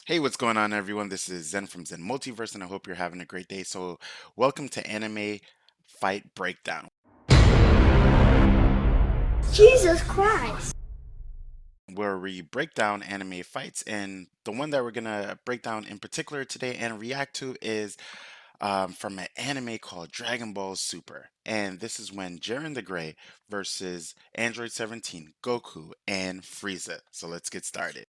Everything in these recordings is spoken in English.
Hey, what's going on, everyone? This is Zen from Zen Multiverse, and I hope you're having a great day. So, welcome to Anime Fight Breakdown, Jesus Christ. where we break down anime fights. And the one that we're gonna break down in particular today and react to is from an anime called Dragon Ball Super. And this is when Jiren the Grey versus Android 17, Goku, and Frieza. So, let's get started.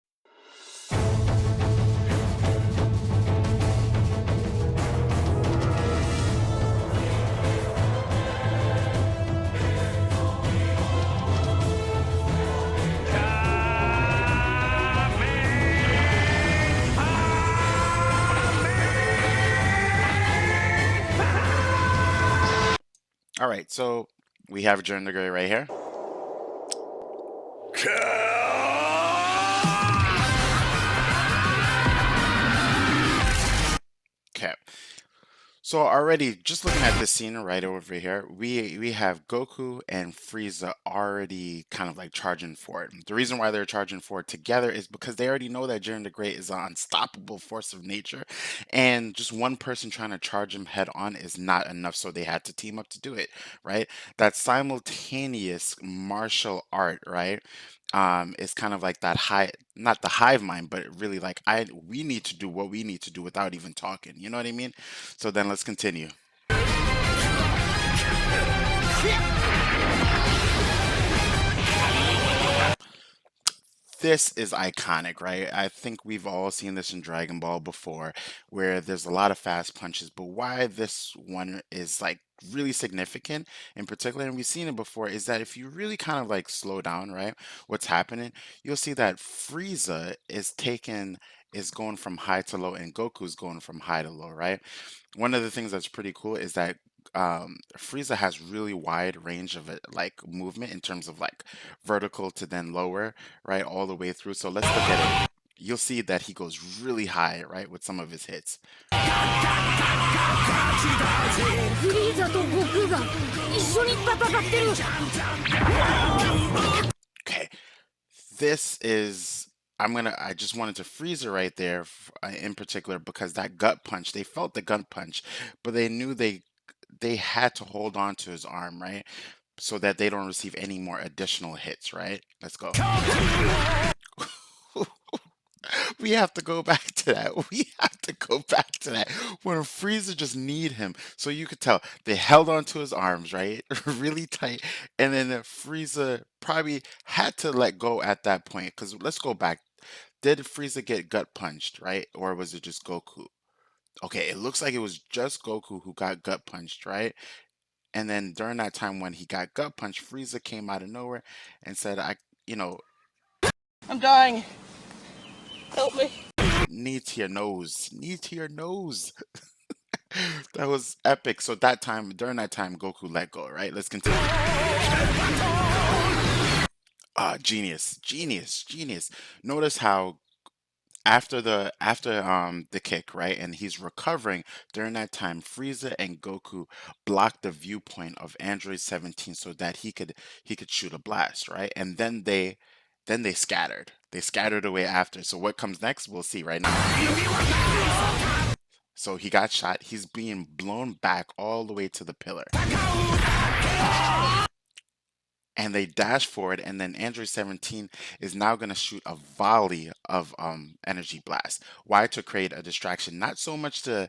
All right, so we have Jiren the Grey right here. Okay. So already, just looking at this scene right over here, we have Goku and Frieza already kind of like charging for it. The reason why they're charging for it together is because they already know that Jiren the Great is an unstoppable force of nature, and just one person trying to charge him head on is not enough. So they had to team up to do it, right? That simultaneous martial art, right? Is kind of like that high, not the hive mind, but really like we need to do what we need to do without even talking. You know what I mean? So then let's continue. This is iconic, right? I think we've all seen this in Dragon Ball before, where there's a lot of fast punches, but why this one is like really significant in particular, and we've seen it before, is that if you really kind of like slow down, right, what's happening, you'll see that Frieza is going from high to low, and Goku's going from high to low, right? One of the things that's pretty cool is that Frieza has really wide range of it, like movement in terms of like vertical to then lower, right, all the way through. So let's look at it. You'll see that he goes really high, right, with some of his hits. フリーザと悟空が一緒に戦ってる。Okay, this is. I just wanted to freeze it right there in particular because that gut punch, they felt the gut punch, but they knew they had to hold on to his arm, right? So that they don't receive any more additional hits, right? Let's go. We have to go back to that. We have to go back to that. When Frieza just need him. So you could tell they held onto his arms, right? Really tight. And then Frieza probably had to let go at that point. Because let's go back. Did Frieza get gut punched, right? Or was it just Goku? Okay, it looks like it was just Goku who got gut punched, right? And then during that time when he got gut punched, Frieza came out of nowhere and said, you know, I'm dying. Help me. knee to your nose, knee to your nose. That was epic. So that time, during that time, Goku let go, right? Let's continue. Genius, genius, genius. Notice how after the kick, right, and he's recovering during that time, Frieza and Goku blocked the viewpoint of Android 17 so that he could shoot a blast, right? And then they scattered. They scattered away after. So what comes next, we'll see right now. So he got shot. He's being blown back all the way to the pillar. And they dash forward, and then Android 17 is now going to shoot a volley of energy blast. Why? To create a distraction. Not so much to,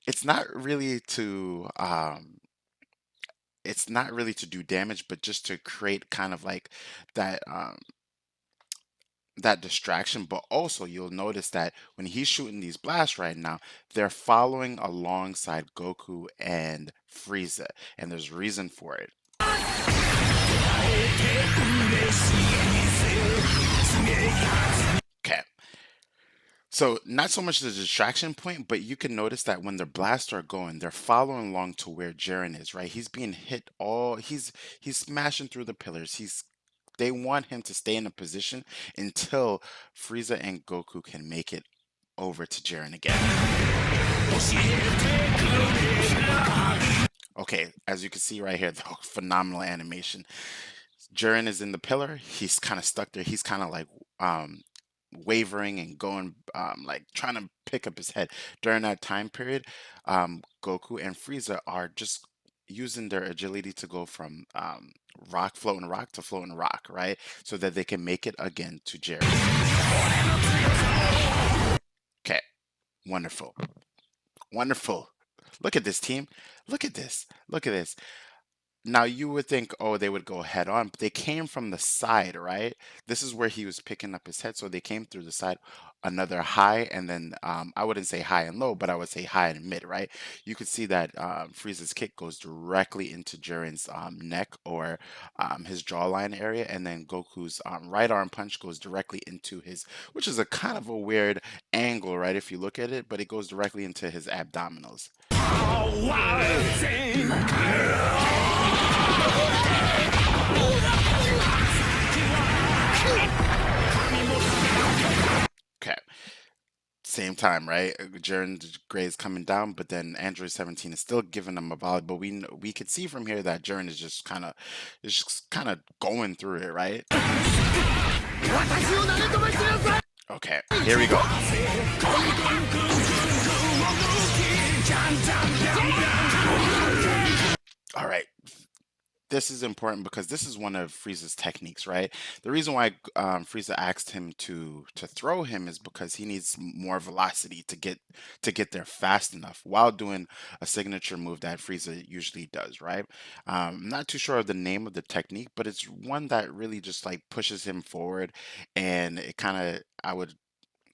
it's not really to it's not really to do damage, but just to create kind of like that that distraction. But also you'll notice that when he's shooting these blasts right now, they're following alongside Goku and Frieza, and there's reason for it. Okay. So not so much the distraction point, but you can notice that when the blasts are going, they're following along to where Jiren is, right? He's being hit he's smashing through the pillars. They want him to stay in a position until Frieza and Goku can make it over to Jiren again. Okay, as you can see right here, the phenomenal animation. Jiren is in the pillar. He's kind of stuck there. He's kind of like wavering and going like trying to pick up his head during that time period. Goku and Frieza are just using their agility to go from rock floating rock to floating rock, right? So that they can make it again to Jiren. Okay, wonderful. Wonderful. Look at this team. Look at this. Look at this. Now you would think, oh, they would go head on, but they came from the side, right? This is where he was picking up his head, so they came through the side, another high, and then I wouldn't say high and low, but I would say high and mid, right? You could see that Frieza's kick goes directly into Jiren's neck or his jawline area, and then Goku's right arm punch goes directly into his, which is a kind of a weird angle, right? If you look at it, but it goes directly into his abdominals. Okay. Same time, right? Jiren Gray is coming down, but then Android 17 is still giving him a volley. But we could see from here that Jiren is just kind of going through it, right? Okay, here we go. All right. This is important because this is one of Frieza's techniques, right? The reason why Frieza asked him to throw him is because he needs more velocity to get there fast enough while doing a signature move that Frieza usually does, right? I'm not too sure of the name of the technique, but it's one that really just like pushes him forward, and it kind of I would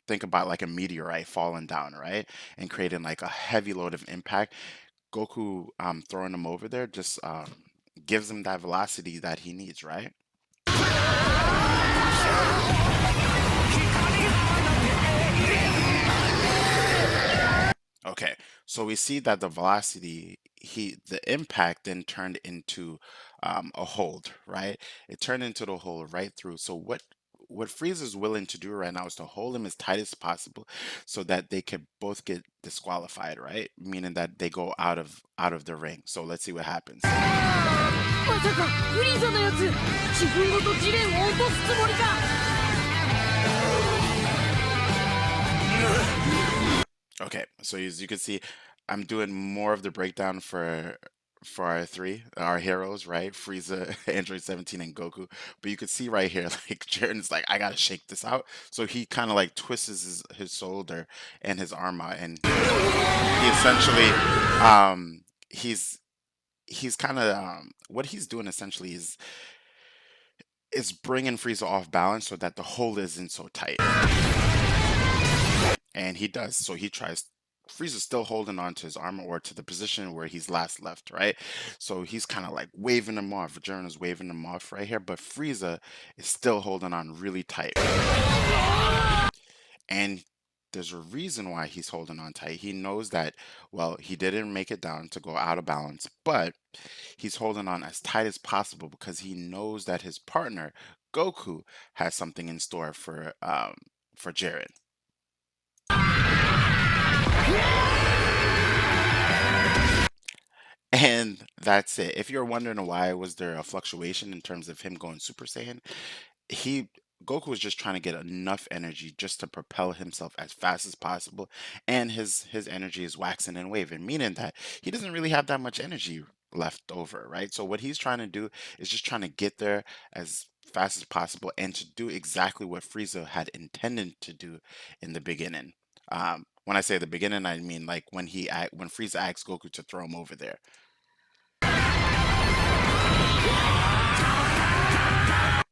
think about like a meteorite falling down, right, and creating like a heavy load of impact. Goku throwing him over there just gives him that velocity that he needs, right? Okay, so we see that the velocity, the impact then turned into a hold, right? It turned into the hold right through. So what Frieza's willing to do right now is to hold him as tight as possible, so that they could both get disqualified, right? Meaning that they go out of the ring. So let's see what happens. まさかフリーザのやつ自分ごとジレンを落とすつもりか Okay, so as you can see, I'm doing more of the breakdown for our heroes, right? Frieza, Android 17, and Goku. But you can see right here, like Jiren's like, I gotta shake this out. So he kind of like twists his shoulder and his arm out, and he essentially, he's kind of what he's doing essentially is bringing Frieza off balance so that the hold isn't so tight. And he does. So he tries. Frieza's still holding on to his armor or to the position where he's last left, right? So he's kind of like waving him off. Jiren is waving him off right here, but Frieza is still holding on really tight. And there's a reason why he's holding on tight. He knows that, well, he didn't make it down to go out of balance, but he's holding on as tight as possible because he knows that his partner, Goku, has something in store for Jiren. And that's it. If you're wondering why was there a fluctuation in terms of him going Super Saiyan, he Goku was just trying to get enough energy just to propel himself as fast as possible, and his energy is waxing and waving, meaning that he doesn't really have that much energy left over, right? So what he's trying to do is just trying to get there as fast as possible and to do exactly what Frieza had intended to do in the beginning. When I say the beginning, I mean like when Frieza asked Goku to throw him over there.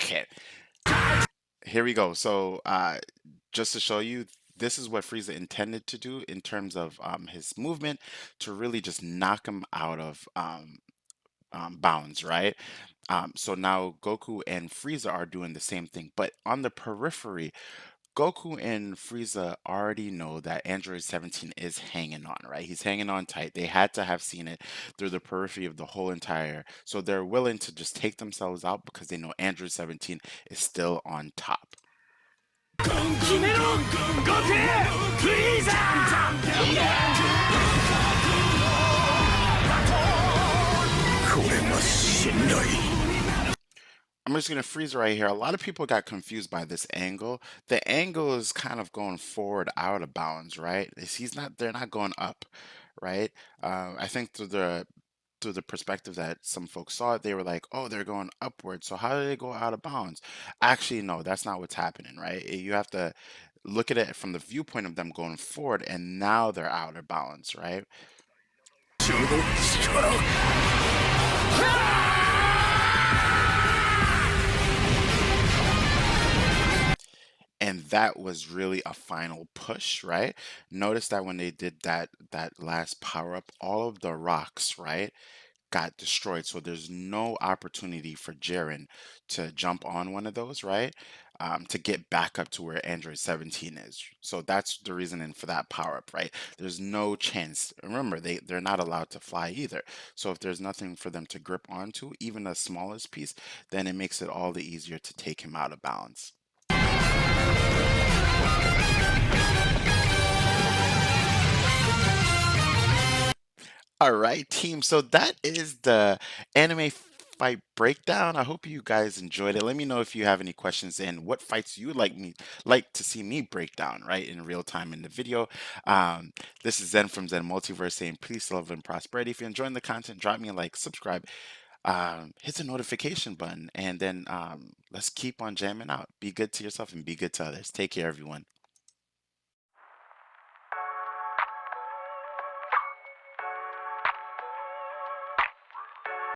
Okay, here we go. So just to show you, this is what Frieza intended to do in terms of his movement to really just knock him out of bounds, right? So now Goku and Frieza are doing the same thing, but on the periphery, Goku and Frieza already know that Android 17 is hanging on, right? He's hanging on tight. They had to have seen it through the periphery of the whole entire. So they're willing to just take themselves out because they know Android 17 is still on top. I I'm just gonna freeze it right here. A lot of people got confused by this angle. The angle is kind of going forward out of bounds, right? He's not, they're not going up, right? I think through the perspective that some folks saw it, they were like, oh, they're going upward. So how do they go out of bounds? Actually, no, that's not what's happening, right? You have to look at it from the viewpoint of them going forward, and now they're out of balance, right? And that was really a final push, right? Notice that when they did that last power up, all of the rocks, right, got destroyed. So there's no opportunity for Jiren to jump on one of those, right? To get back up to where Android 17 is. So that's the reasoning for that power up, right? There's no chance. Remember, they're not allowed to fly either. So if there's nothing for them to grip onto, even the smallest piece, then it makes it all the easier to take him out of balance. All right, team. So that is the anime fight breakdown. I hope you guys enjoyed it. Let me know if you have any questions and what fights you would like to see me break down, right, in real time in the video. Um, this is Zen from Zen Multiverse saying peace, love, and prosperity. If you're enjoying the content, drop me a like, subscribe, hit the notification button, and then let's keep on jamming out. Be good to yourself and be good to others. Take care, everyone.